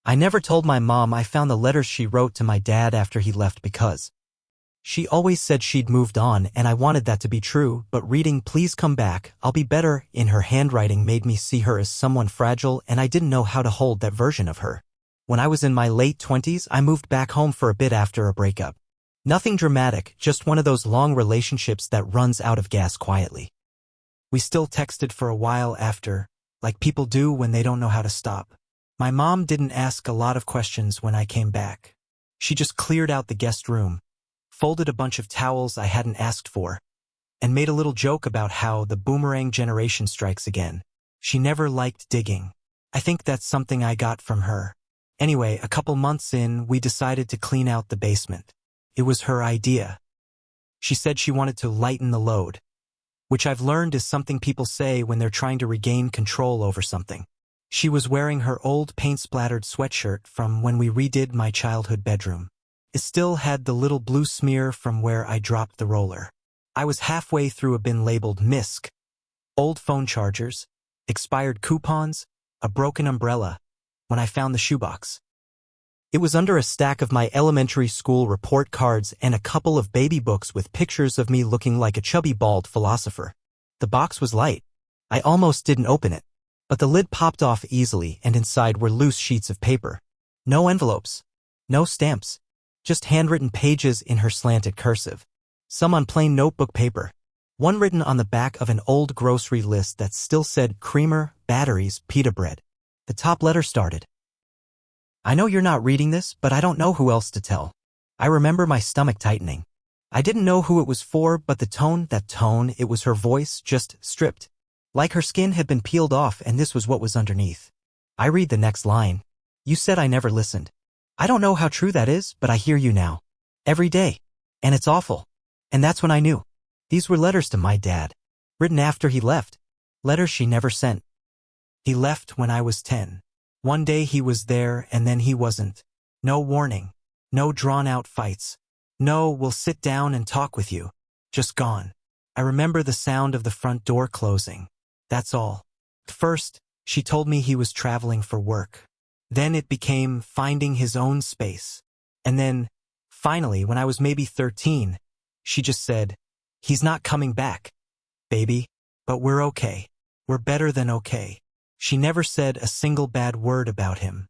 I never told my mom I found the letters she wrote to my dad after he left because she always said she'd moved on and I wanted that to be true, but reading "Please Come Back, I'll Be Better" in her handwriting made me see her as someone fragile, and I didn't know how to hold that version of her. When I was in my late 20s, I moved back home for a bit after a breakup. Nothing dramatic, just one of those long relationships that runs out of gas quietly. We still texted for a while after, like people do when they don't know how to stop. My mom didn't ask a lot of questions when I came back. She just cleared out the guest room, folded a bunch of towels I hadn't asked for, and made a little joke about how the boomerang generation strikes again. She never liked digging. I think that's something I got from her. Anyway, a couple months in, we decided to clean out the basement. It was her idea. She said she wanted to lighten the load, which I've learned is something people say when they're trying to regain control over something. She was wearing her old paint-splattered sweatshirt from when we redid my childhood bedroom. It still had the little blue smear from where I dropped the roller. I was halfway through a bin labeled "Misc," old phone chargers, expired coupons, a broken umbrella, when I found the shoebox. It was under a stack of my elementary school report cards and a couple of baby books with pictures of me looking like a chubby bald philosopher. The box was light. I almost didn't open it, but the lid popped off easily and inside were loose sheets of paper. No envelopes. No stamps. Just handwritten pages in her slanted cursive. Some on plain notebook paper. One written on the back of an old grocery list that still said creamer, batteries, pita bread. The top letter started, "I know you're not reading this, but I don't know who else to tell." I remember my stomach tightening. I didn't know who it was for, but the tone, it was her voice, just stripped. Like her skin had been peeled off and this was what was underneath. I read the next line. "You said I never listened. I don't know how true that is, but I hear you now. Every day. And it's awful." And that's when I knew. These were letters to my dad. Written after he left. Letters she never sent. He left when I was 10. One day he was there and then he wasn't. No warning. No drawn-out fights. No, "We'll sit down and talk with you." Just gone. I remember the sound of the front door closing. That's all. First, she told me he was traveling for work. Then it became finding his own space. And then, finally, when I was maybe 13, she just said, "He's not coming back, baby, but we're okay. We're better than okay." She never said a single bad word about him.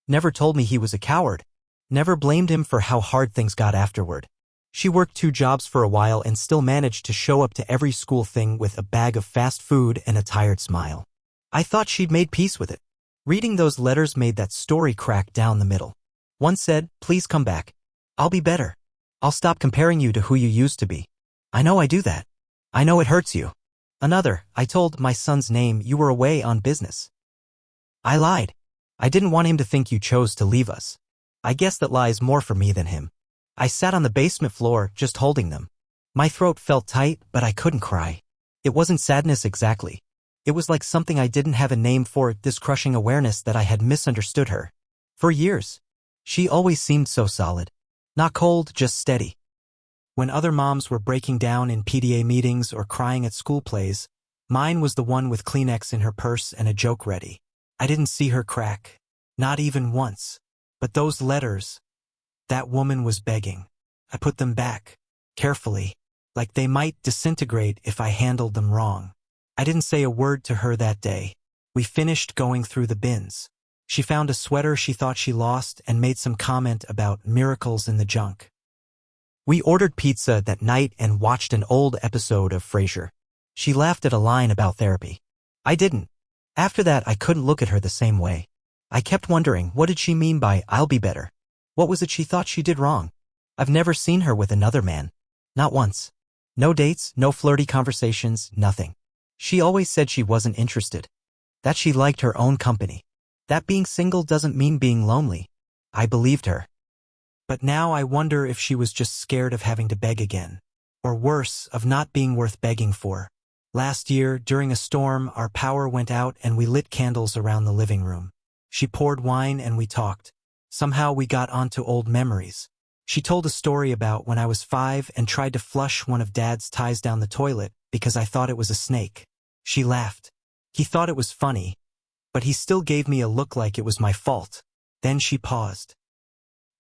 Never told me he was a coward. Never blamed him for how hard things got afterward. She worked 2 jobs for a while and still managed to show up to every school thing with a bag of fast food and a tired smile. I thought she'd made peace with it. Reading those letters made that story crack down the middle. One said, "Please come back. I'll be better. I'll stop comparing you to who you used to be. I know I do that. I know it hurts you." Another, "I told my son's name you were away on business. I lied. I didn't want him to think you chose to leave us. I guess that lies more for me than him." I sat on the basement floor, just holding them. My throat felt tight, but I couldn't cry. It wasn't sadness exactly. It was like something I didn't have a name for, this crushing awareness that I had misunderstood her. For years. She always seemed so solid. Not cold, just steady. When other moms were breaking down in PTA meetings or crying at school plays, mine was the one with Kleenex in her purse and a joke ready. I didn't see her crack. Not even once. But those letters, that woman was begging. I put them back, carefully, like they might disintegrate if I handled them wrong. I didn't say a word to her that day. We finished going through the bins. She found a sweater she thought she lost and made some comment about miracles in the junk. We ordered pizza that night and watched an old episode of Frasier. She laughed at a line about therapy. I didn't. After that, I couldn't look at her the same way. I kept wondering, what did she mean by "I'll be better"? What was it she thought she did wrong? I've never seen her with another man. Not once. No dates, no flirty conversations, nothing. She always said she wasn't interested. That she liked her own company. That being single doesn't mean being lonely. I believed her. But now I wonder if she was just scared of having to beg again. Or worse, of not being worth begging for. Last year, during a storm, our power went out and we lit candles around the living room. She poured wine and we talked. Somehow we got onto old memories. She told a story about when I was 5 and tried to flush one of Dad's ties down the toilet because I thought it was a snake. She laughed. He thought it was funny, but he still gave me a look like it was my fault. Then she paused.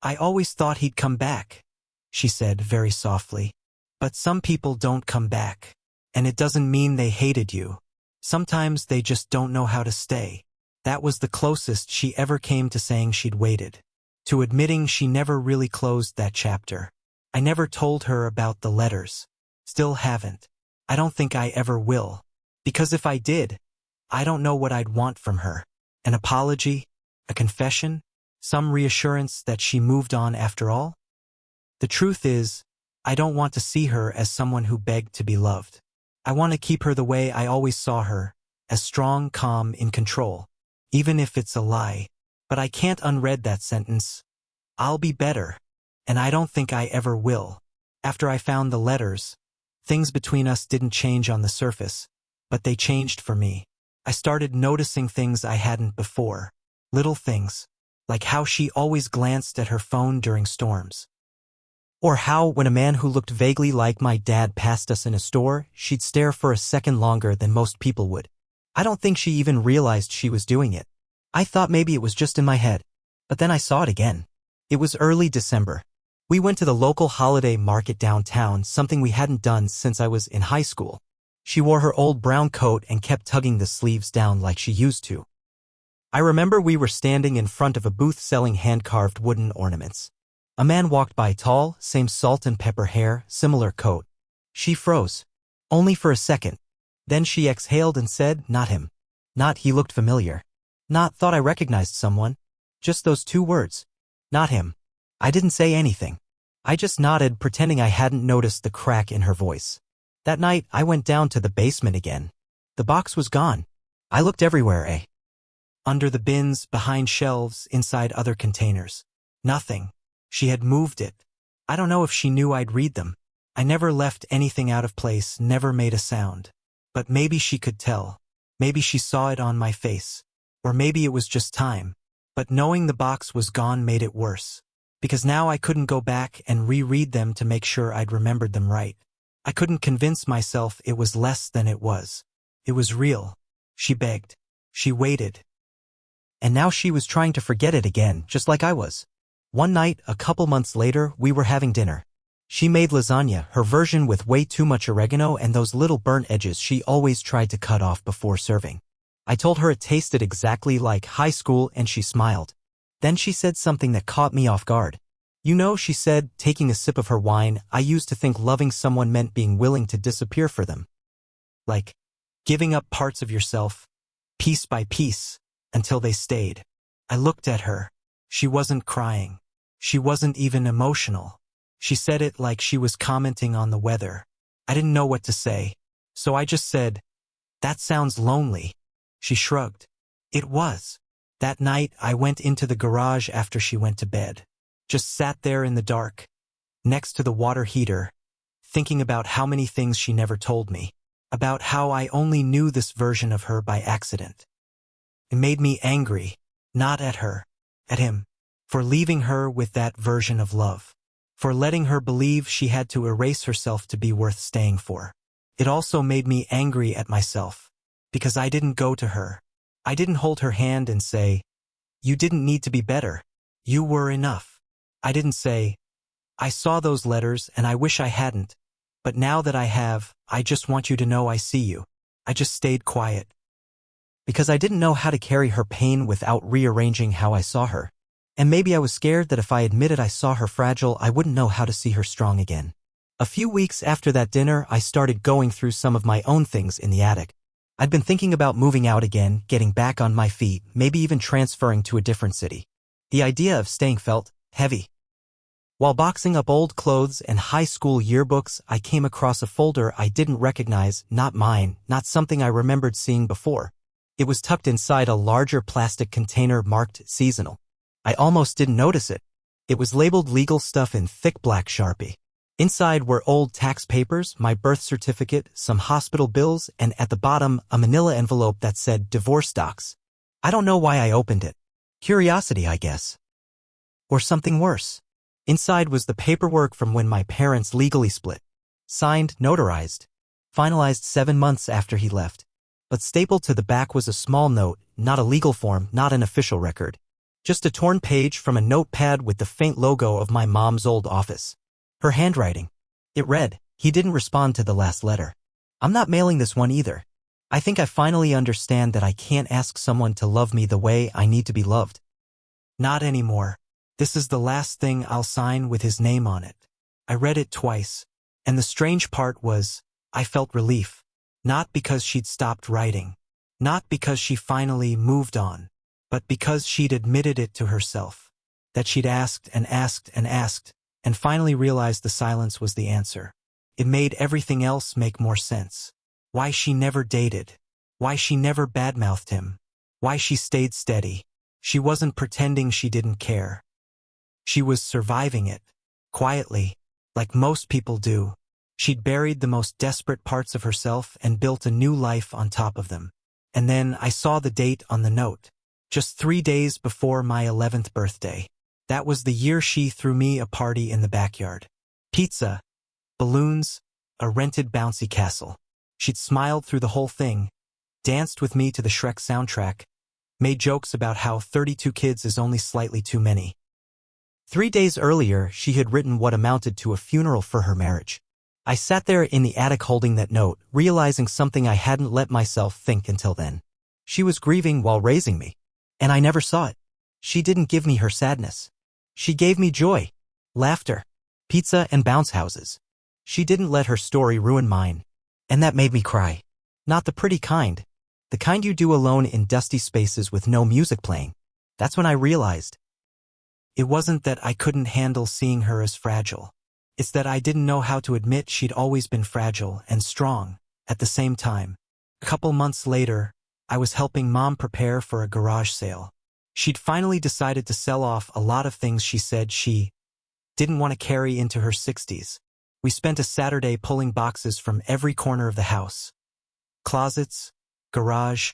"I always thought he'd come back," she said very softly. "But some people don't come back. And it doesn't mean they hated you. Sometimes they just don't know how to stay." That was the closest she ever came to saying she'd waited, to admitting she never really closed that chapter. I never told her about the letters. Still haven't. I don't think I ever will. Because if I did, I don't know what I'd want from her. An apology? A confession? Some reassurance that she moved on after all? The truth is, I don't want to see her as someone who begged to be loved. I want to keep her the way I always saw her, as strong, calm, in control. Even if it's a lie. But I can't unread that sentence. I'll be better. And I don't think I ever will. After I found the letters, things between us didn't change on the surface, but they changed for me. I started noticing things I hadn't before. Little things, like how she always glanced at her phone during storms. Or how, when a man who looked vaguely like my dad passed us in a store, she'd stare for a second longer than most people would. I don't think she even realized she was doing it. I thought maybe it was just in my head. But then I saw it again. It was early December. We went to the local holiday market downtown, something we hadn't done since I was in high school. She wore her old brown coat and kept tugging the sleeves down like she used to. I remember we were standing in front of a booth selling hand-carved wooden ornaments. A man walked by, tall, same salt and pepper hair, similar coat. She froze. Only for a second. Then she exhaled and said, "Not him." Not he looked familiar. Not thought I recognized someone. Just those two words. Not him. I didn't say anything. I just nodded, pretending I hadn't noticed the crack in her voice. That night, I went down to the basement again. The box was gone. I looked everywhere, under the bins, behind shelves, inside other containers. Nothing. She had moved it. I don't know if she knew I'd read them. I never left anything out of place, never made a sound. But maybe she could tell. Maybe she saw it on my face. Or maybe it was just time. But knowing the box was gone made it worse. Because now I couldn't go back and reread them to make sure I'd remembered them right. I couldn't convince myself it was less than it was. It was real. She begged. She waited. And now she was trying to forget it again, just like I was. One night, a couple months later, we were having dinner. She made lasagna, her version with way too much oregano and those little burnt edges she always tried to cut off before serving. I told her it tasted exactly like high school and she smiled. Then she said something that caught me off guard. "You know," she said, taking a sip of her wine, "I used to think loving someone meant being willing to disappear for them. Like, giving up parts of yourself, piece by piece, until they stayed." I looked at her. She wasn't crying. She wasn't even emotional. She said it like she was commenting on the weather. I didn't know what to say. So I just said, "That sounds lonely." She shrugged. It was. That night, I went into the garage after she went to bed. Just sat there in the dark, next to the water heater, thinking about how many things she never told me, about how I only knew this version of her by accident. It made me angry, not at her, at him, for leaving her with that version of love, for letting her believe she had to erase herself to be worth staying for. It also made me angry at myself, because I didn't go to her. I didn't hold her hand and say, "You didn't need to be better. You were enough." I didn't say, "I saw those letters and I wish I hadn't, but now that I have, I just want you to know I see you." I just stayed quiet. Because I didn't know how to carry her pain without rearranging how I saw her. And maybe I was scared that if I admitted I saw her fragile, I wouldn't know how to see her strong again. A few weeks after that dinner, I started going through some of my own things in the attic. I'd been thinking about moving out again, getting back on my feet, maybe even transferring to a different city. The idea of staying felt heavy. While boxing up old clothes and high school yearbooks, I came across a folder I didn't recognize, not mine, not something I remembered seeing before. It was tucked inside a larger plastic container marked seasonal. I almost didn't notice it. It was labeled legal stuff in thick black Sharpie. Inside were old tax papers, my birth certificate, some hospital bills, and at the bottom, a manila envelope that said divorce docs. I don't know why I opened it. Curiosity, I guess. Or something worse. Inside was the paperwork from when my parents legally split. Signed, notarized. Finalized 7 months after he left. But stapled to the back was a small note, not a legal form, not an official record. Just a torn page from a notepad with the faint logo of my mom's old office. Her handwriting. It read, "He didn't respond to the last letter. I'm not mailing this one either. I think I finally understand that I can't ask someone to love me the way I need to be loved. Not anymore. This is the last thing I'll sign with his name on it." I read it twice, and the strange part was, I felt relief. Not because she'd stopped writing. Not because she finally moved on. But because she'd admitted it to herself. That she'd asked and asked and asked, and finally realized the silence was the answer. It made everything else make more sense. Why she never dated. Why she never badmouthed him. Why she stayed steady. She wasn't pretending she didn't care. She was surviving it. Quietly. Like most people do. She'd buried the most desperate parts of herself and built a new life on top of them. And then I saw the date on the note. Just 3 days before my 11th birthday. That was the year she threw me a party in the backyard. Pizza, balloons, a rented bouncy castle. She'd smiled through the whole thing, danced with me to the Shrek soundtrack, made jokes about how 32 kids is only slightly too many. 3 days earlier, she had written what amounted to a funeral for her marriage. I sat there in the attic holding that note, realizing something I hadn't let myself think until then. She was grieving while raising me. And I never saw it. She didn't give me her sadness. She gave me joy, laughter, pizza and bounce houses. She didn't let her story ruin mine. And that made me cry. Not the pretty kind. The kind you do alone in dusty spaces with no music playing. That's when I realized. It wasn't that I couldn't handle seeing her as fragile. It's that I didn't know how to admit she'd always been fragile and strong at the same time. A couple months later, I was helping Mom prepare for a garage sale. She'd finally decided to sell off a lot of things she said she didn't want to carry into her 60s. We spent a Saturday pulling boxes from every corner of the house. Closets, garage,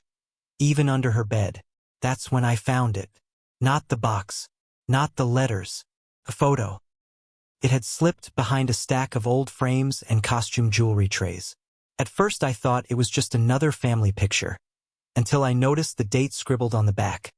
even under her bed. That's when I found it. Not the box. Not the letters. A photo. It had slipped behind a stack of old frames and costume jewelry trays. At first I thought it was just another family picture. Until I noticed the date scribbled on the back.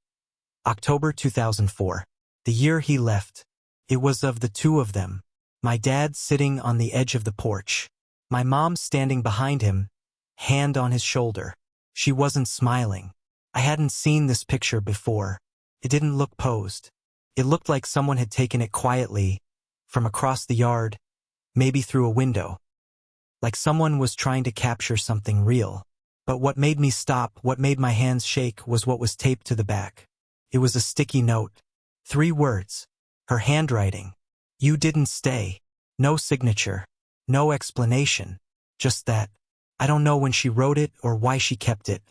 October 2004. The year he left. It was of the two of them. My dad sitting on the edge of the porch. My mom standing behind him, hand on his shoulder. She wasn't smiling. I hadn't seen this picture before. It didn't look posed. It looked like someone had taken it quietly, from across the yard, maybe through a window. Like someone was trying to capture something real. But what made me stop, what made my hands shake, was what was taped to the back. It was a sticky note. 3 words. Her handwriting. "You didn't stay." No signature. No explanation. Just that. I don't know when she wrote it or why she kept it.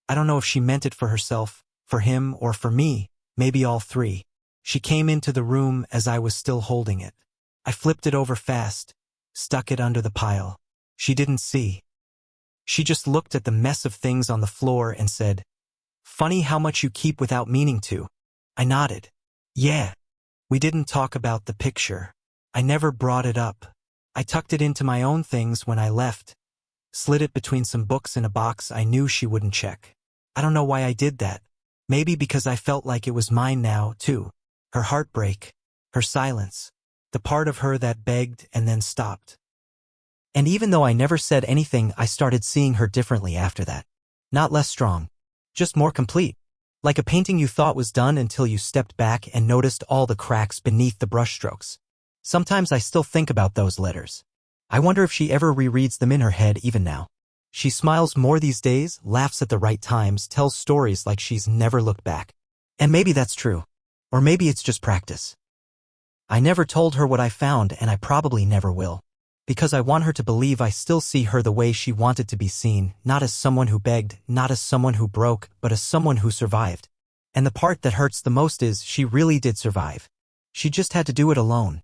I don't know if she meant it for herself, for him, or for me, maybe all 3. She came into the room as I was still holding it. I flipped it over fast, stuck it under the pile. She didn't see. She just looked at the mess of things on the floor and said, "Funny how much you keep without meaning to." I nodded. Yeah. We didn't talk about the picture. I never brought it up. I tucked it into my own things when I left. Slid it between some books in a box I knew she wouldn't check. I don't know why I did that. Maybe because I felt like it was mine now, too. Her heartbreak. Her silence. The part of her that begged and then stopped. And even though I never said anything, I started seeing her differently after that. Not less strong. Just more complete. Like a painting you thought was done until you stepped back and noticed all the cracks beneath the brushstrokes. Sometimes I still think about those letters. I wonder if she ever rereads them in her head even now. She smiles more these days, laughs at the right times, tells stories like she's never looked back. And maybe that's true. Or maybe it's just practice. I never told her what I found, and I probably never will. Because I want her to believe I still see her the way she wanted to be seen, not as someone who begged, not as someone who broke, but as someone who survived. And the part that hurts the most is she really did survive. She just had to do it alone.